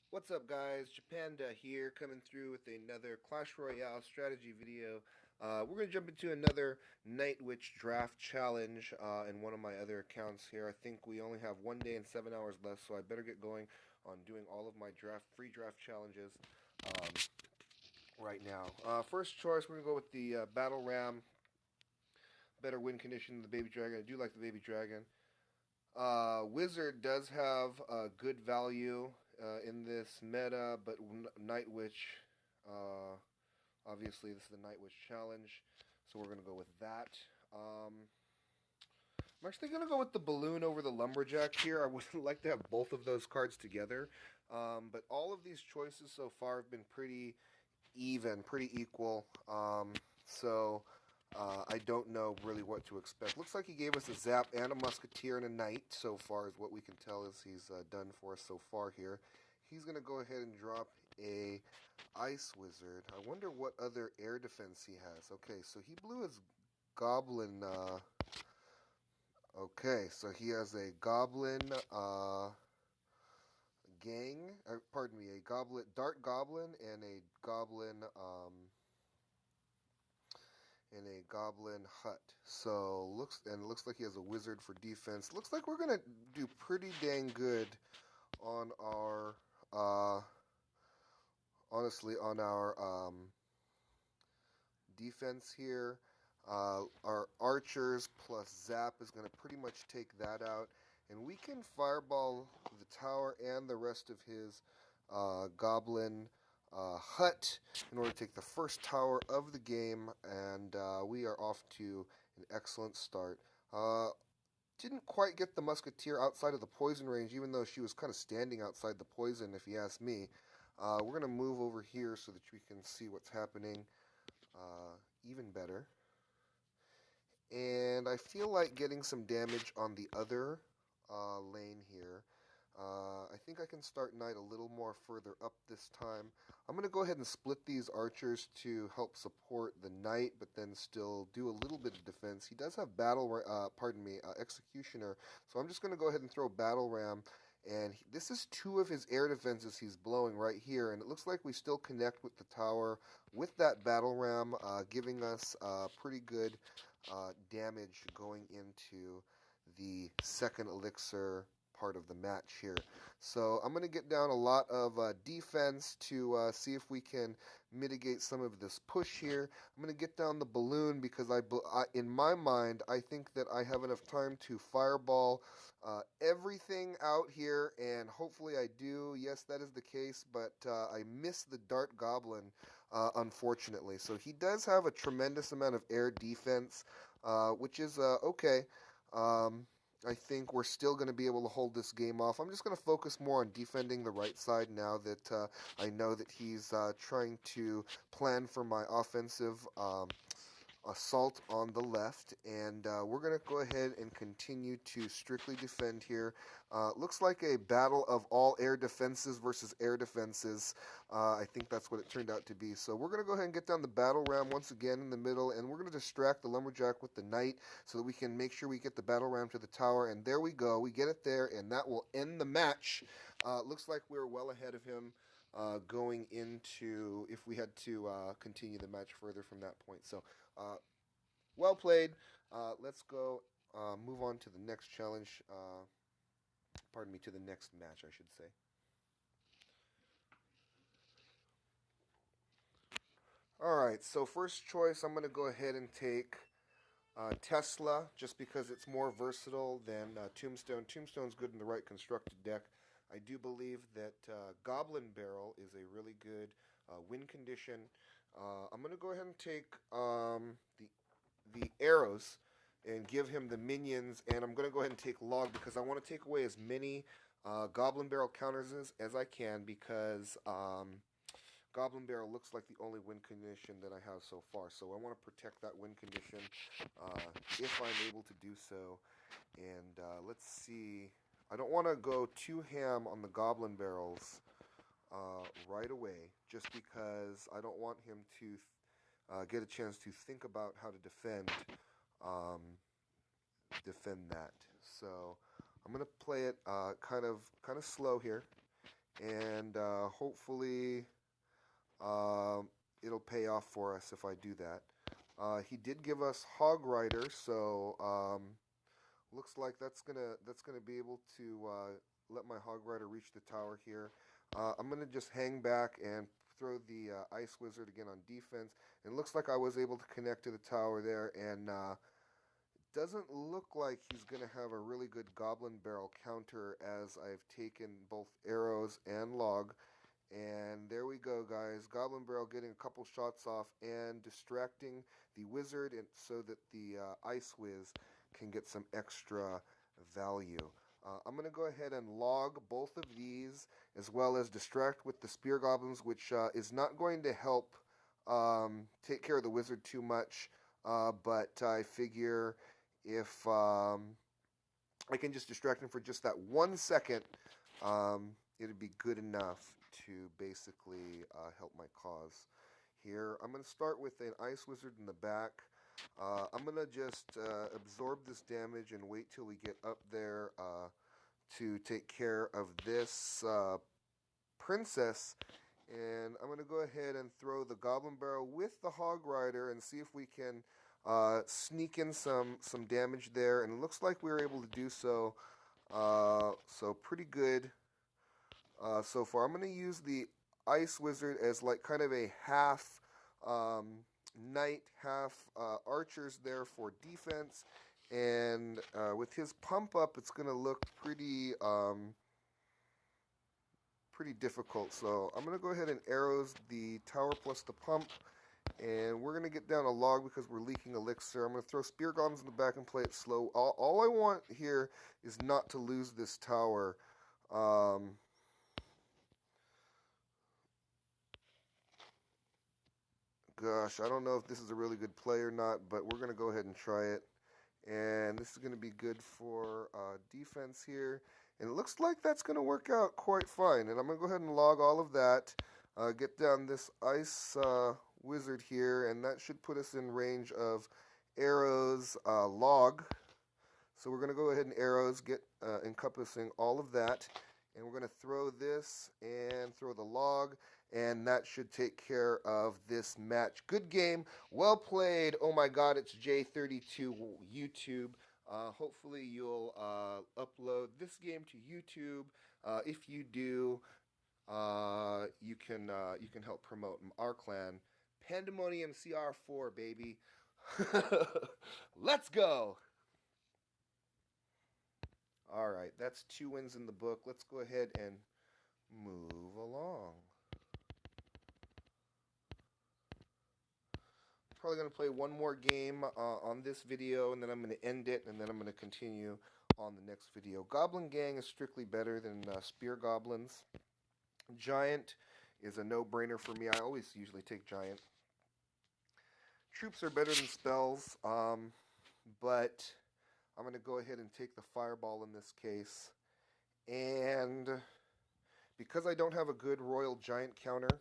What's up, guys? Japanda here, coming through with another Clash Royale strategy video. We're going to jump into another Night Witch draft challenge in one of my other accounts here. I think we only have 1 day and 7 hours left, so I better get going on doing all of my free draft challenges um, right now. First choice, we're going to go with the Battle Ram. Better win condition than the Baby Dragon. I do like the Baby Dragon. Wizard does have good value in this meta, but Night Witch, uh, obviously, this is the Night Witch challenge, so we're going to go with that. I'm actually going to go with the Balloon over the Lumberjack here. I would like to have both of those cards together, but all of these choices so far have been pretty even, pretty equal. So I don't know really what to expect. Looks like he gave us a Zap and a Musketeer and a Knight so far, is what we can tell as he's done for us so far here. He's going to go ahead and drop a Ice Wizard. I wonder what other air defense he has. Okay, so he blew his Goblin. Okay, so he has a Goblin gang. Pardon me, a Dart Goblin and a Goblin. In a goblin hut. So looks like he has a wizard for defense. Looks like we're gonna do pretty dang good on our honestly on our defense here. Our archers plus zap is gonna pretty much take that out, and we can fireball the tower and the rest of his goblin hut in order to take the first tower of the game, and we are off to an excellent start. Didn't quite get the musketeer outside of the poison range, even though she was kind of standing outside the poison, if you ask me. We're going to move over here so that we can see what's happening even better. And I feel like getting some damage on the other lane here. I think I can start Knight a little more further up this time. I'm going to go ahead and split these archers to help support the Knight, but then still do a little bit of defense. He does have Executioner, so I'm just going to go ahead and throw Battle Ram. And this is two of his air defenses he's blowing right here, and it looks like we still connect with the tower with that Battle Ram, giving us pretty good damage going into the second elixir part of the match here. So I'm going to get down a lot of defense to see if we can mitigate some of this push here. I'm going to get down the balloon because in my mind, I think that I have enough time to fireball everything out here, and hopefully I do. Yes, that is the case, but I missed the Dart Goblin, unfortunately. So he does have a tremendous amount of air defense, which is okay. I think we're still going to be able to hold this game off. I'm just going to focus more on defending the right side now that I know that he's trying to plan for my offensive assault on the left, and we're going to go ahead and continue to strictly defend here. Looks like a battle of all air defenses versus air defenses. I think that's what it turned out to be. So we're going to go ahead and get down the battle ram once again in the middle, and we're going to distract the lumberjack with the knight so that we can make sure we get the battle ram to the tower, and there we go. We get it there, and that will end the match. Looks like we're well ahead of him going into if we had to continue the match further from that point. So, well played. Let's go move on to the next challenge. Pardon me, to the next match, I should say. All right, so first choice, I'm going to go ahead and take Tesla, just because it's more versatile than Tombstone. Tombstone's good in the right constructed deck. I do believe that Goblin Barrel is a really good win condition. I'm going to go ahead and take the arrows and give him the minions, and I'm going to go ahead and take Log because I want to take away as many Goblin Barrel counters as I can because Goblin Barrel looks like the only win condition that I have so far. So I want to protect that win condition if I'm able to do so. And let's see. I don't want to go too ham on the Goblin Barrels right away, just because I don't want him to get a chance to think about how to um, defend that. So I'm gonna play it kind of slow here, and hopefully it'll pay off for us if I do that. He did give us Hog Rider, so looks like that's gonna be able to let my Hog Rider reach the tower here. I'm gonna just hang back and throw the Ice Wizard again on defense. And it looks like I was able to connect to the tower there, and doesn't look like he's gonna have a really good Goblin Barrel counter as I've taken both arrows and log. And there we go, guys. Goblin Barrel getting a couple shots off and distracting the wizard, and so that the Ice Wiz can get some extra value. I'm going to go ahead and log both of these, as well as distract with the Spear Goblins, which is not going to help take care of the wizard too much. But I figure if I can just distract him for just that 1 second, it'd be good enough to basically help my cause here. I'm going to start with an Ice Wizard in the back. I'm going to just absorb this damage and wait till we get up there to take care of this princess. And I'm going to go ahead and throw the Goblin Barrel with the Hog Rider and see if we can sneak in some damage there. And it looks like we were able to do so. So pretty good so far. I'm going to use the Ice Wizard as like kind of a half knight, half archers there for defense. And with his pump up, it's going to look pretty difficult. So I'm going to go ahead and arrows the tower plus the pump. And we're going to get down a log because we're leaking elixir. I'm going to throw Spear Goblins in the back and play it slow. All I want here is not to lose this tower. Gosh, I don't know if this is a really good play or not, but we're going to go ahead and try it. And this is going to be good for defense here. And it looks like that's going to work out quite fine. And I'm going to go ahead and log all of that. Get down this Ice Wizard here, and that should put us in range of arrows log. So we're going to go ahead and arrows, get encompassing all of that. And we're going to throw this and throw the log, and that should take care of this match. Good game. Well played. Oh my god, it's J32 YouTube. Hopefully you'll upload this game to YouTube. If you do, you can help promote our clan. Pandamonium CR4, baby. Let's go. All right, that's 2 wins in the book. Let's go ahead and move along. Probably going to play one more game on this video, and then I'm going to end it, and then I'm going to continue on the next video. Goblin Gang is strictly better than Spear Goblins. Giant is a no-brainer for me. I always usually take Giant. Troops are better than spells, but I'm going to go ahead and take the Fireball in this case. And because I don't have a good Royal Giant counter,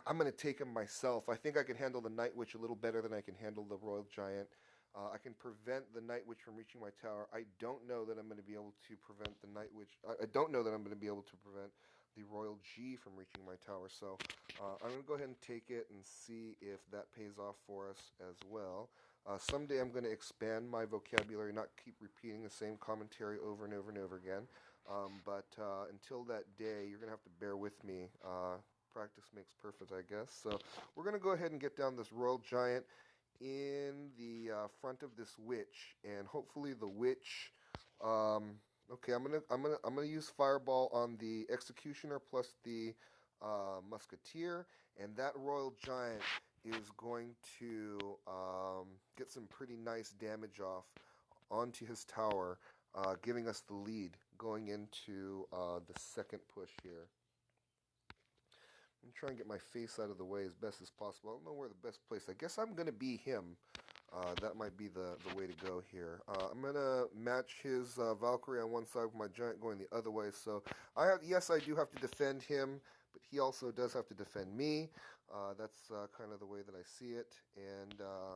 I'm going to take him myself. I think I can handle the Night Witch a little better than I can handle the Royal Giant. I can prevent the Night Witch from reaching my tower. I don't know that I'm going to be able to prevent the Night Witch. I don't know that I'm going to be able to prevent the Royal G from reaching my tower. So I'm going to go ahead and take it and see if that pays off for us as well. Someday I'm going to expand my vocabulary, not keep repeating the same commentary over and over and over again. But until that day, you're going to have to bear with me. Practice makes perfect, I guess. So we're going to go ahead and get down this Royal Giant in the front of this witch, and hopefully the witch. Okay, I'm gonna use Fireball on the Executioner plus the Musketeer, and that Royal Giant is going to get some pretty nice damage off onto his tower, giving us the lead going into the second push here. I'm trying to get my face out of the way as best as possible. I don't know where the best place. I guess I'm going to be him. That might be the way to go here. I'm going to match his Valkyrie on one side with my Giant going the other way. So, yes, I do have to defend him, but he also does have to defend me. That's kind of the way that I see it. And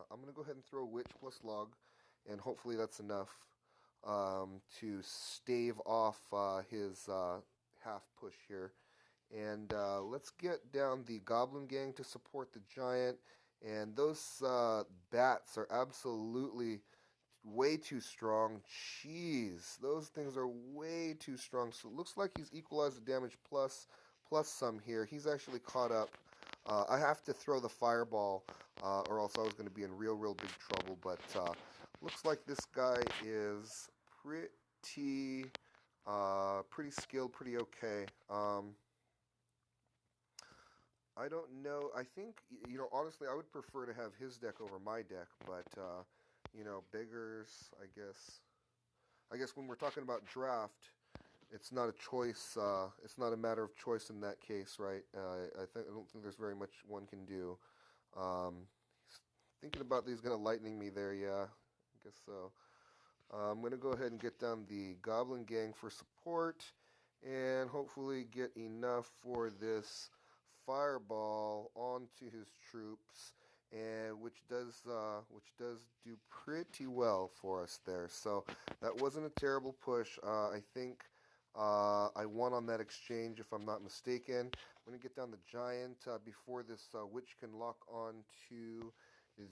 I'm going to go ahead and throw Witch plus Log, and hopefully that's enough to stave off his half push here. And let's get down the Goblin Gang to support the Giant. And those bats are absolutely way too strong. Jeez, those things are way too strong. So it looks like he's equalized the damage plus some here. He's actually caught up. I have to throw the fireball, or else I was going to be in real big trouble. But looks like this guy is pretty skilled, pretty okay. I don't know. I think, honestly, I would prefer to have his deck over my deck, but beggars, I guess. I guess when we're talking about draft, it's not a choice. It's not a matter of choice in that case, right? I don't think there's very much one can do. Um, Thinking about these gonna lightning me there. Yeah, I guess so. I'm gonna go ahead and get down the Goblin Gang for support, and hopefully get enough for this fireball onto his troops, and which does do pretty well for us there. So that wasn't a terrible push. I think I won on that exchange, if I'm not mistaken. I'm gonna get down the Giant before this witch can lock on to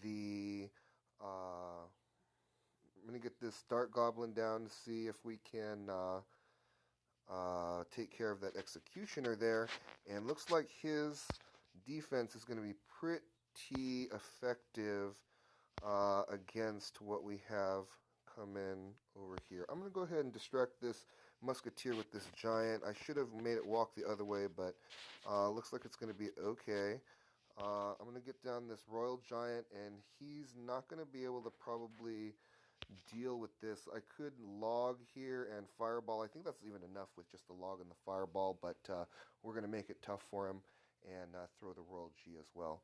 the. I'm gonna get this Dark Goblin down to see if we can take care of that Executioner there. And looks like his defense is going to be pretty effective against what we have come in over here. I'm going to go ahead and distract this Musketeer with this Giant. I should have made it walk the other way, but looks like it's going to be okay. I'm going to get down this Royal Giant, and he's not going to be able to probably deal with this. I could log here and fireball. I think that's even enough with just the log and the fireball, but we're going to make it tough for him and throw the Royal G as well.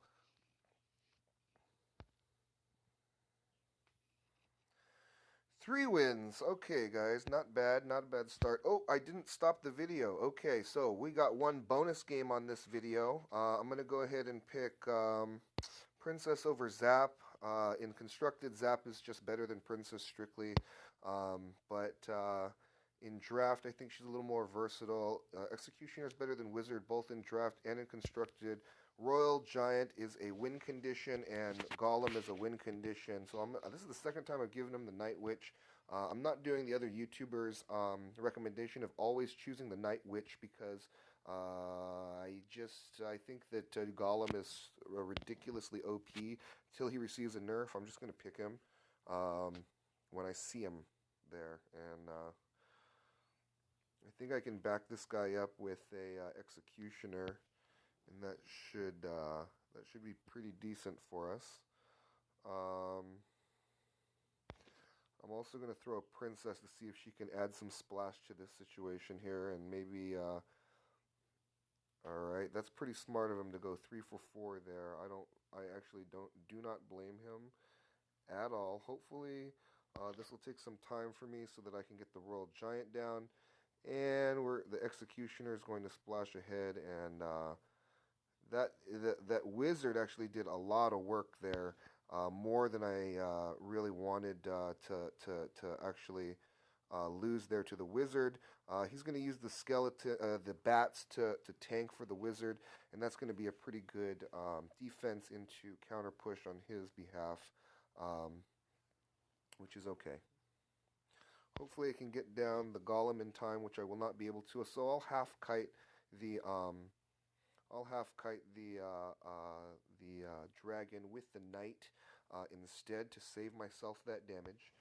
Three wins. Okay, guys, not bad. Not a bad start. Oh, I didn't stop the video. Okay, so we got one bonus game on this video. I'm going to go ahead and pick Princess over Zap. In Constructed, Zap is just better than Princess strictly. But in Draft, I think she's a little more versatile. Executioner is better than Wizard, both in Draft and in Constructed. Royal Giant is a win condition, and Golem is a win condition. So this is the second time I've given him the Night Witch. I'm not doing the other YouTubers' recommendation of always choosing the Night Witch because I think that Golem is ridiculously OP till he receives a nerf. I'm just going to pick him when I see him there, and I think I can back this guy up with a Executioner, and that should be pretty decent for us. I'm also going to throw a Princess to see if she can add some splash to this situation here, and maybe. All right, that's pretty smart of him to go 3 for 4 there. I actually do not blame him at all. Hopefully, this will take some time for me so that I can get the Royal Giant down, and the Executioner is going to splash ahead, and that Wizard actually did a lot of work there, more than I really wanted to actually lose there to the Wizard. He's going to use the the bats to tank for the Wizard, and that's going to be a pretty good defense into counter push on his behalf, which is okay. Hopefully, I can get down the Golem in time, which I will not be able to. So I'll half kite the dragon with the knight instead to save myself that damage.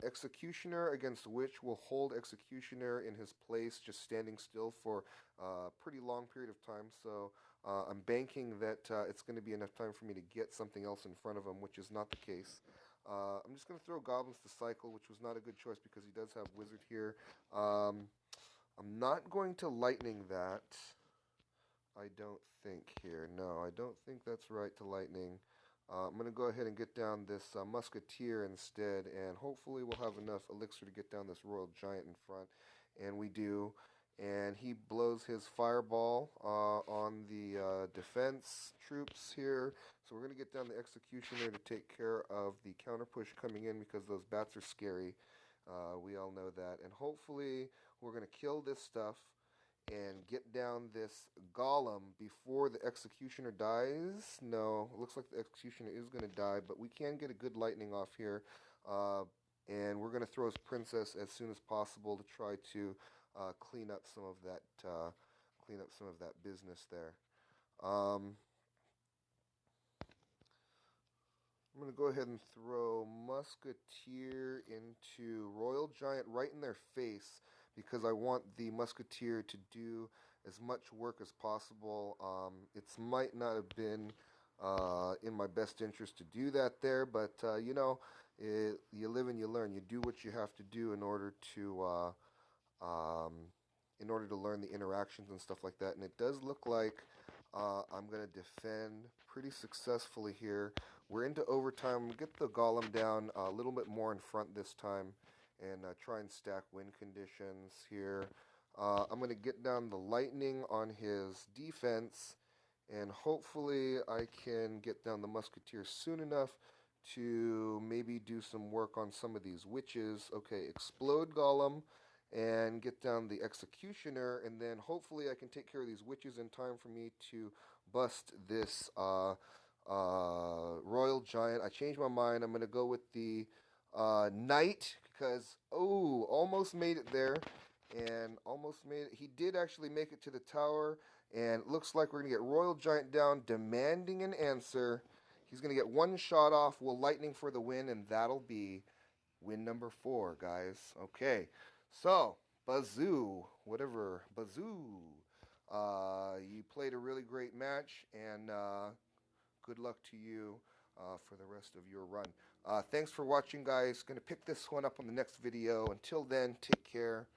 Executioner against Witch will hold Executioner in his place, just standing still for a pretty long period of time. So I'm banking that it's going to be enough time for me to get something else in front of him, which is not the case. I'm just going to throw Goblins to cycle, which was not a good choice because he does have Wizard here. I'm not going to Lightning that. I don't think here. No, I don't think that's right to Lightning. I'm going to go ahead and get down this Musketeer instead, and hopefully we'll have enough Elixir to get down this Royal Giant in front. And we do. And he blows his Fireball on the defense troops here. So we're going to get down the Executioner to take care of the counter push coming in because those bats are scary. We all know that. And hopefully we're going to kill this stuff. and get down this golem before the executioner dies. No, it looks like the executioner is going to die, but we can get a good lightning off here. Uh, and we're going to throw his princess as soon as possible to try to clean up some of that business there. Um, I'm going to go ahead and throw Musketeer into Royal Giant right in their face because I want the Musketeer to do as much work as possible. It might not have been in my best interest to do that there, but you live and you learn. You do what you have to do um, in order to learn the interactions and stuff like that. And it does look like I'm going to defend pretty successfully here. We're into overtime. Get the golem down a little bit more in front this time and try and stack win conditions here. I'm going to get down the lightning on his defense, and hopefully I can get down the musketeer soon enough to maybe do some work on some of these witches. Okay, explode golem and get down the executioner, and then hopefully I can take care of these witches in time for me to bust this royal giant. I changed my mind. I'm going to go with the knight because, almost made it there. And almost made it. He did actually make it to the tower, and it looks like we're going to get Royal Giant down, demanding an answer. He's going to get one shot off. We'll lightning for the win, and that'll be win number 4, guys. Okay, so Bazoo, Bazoo. You played a really great match, and good luck to you for the rest of your run. Thanks for watching, guys. Going to pick this one up on the next video. Until then, take care.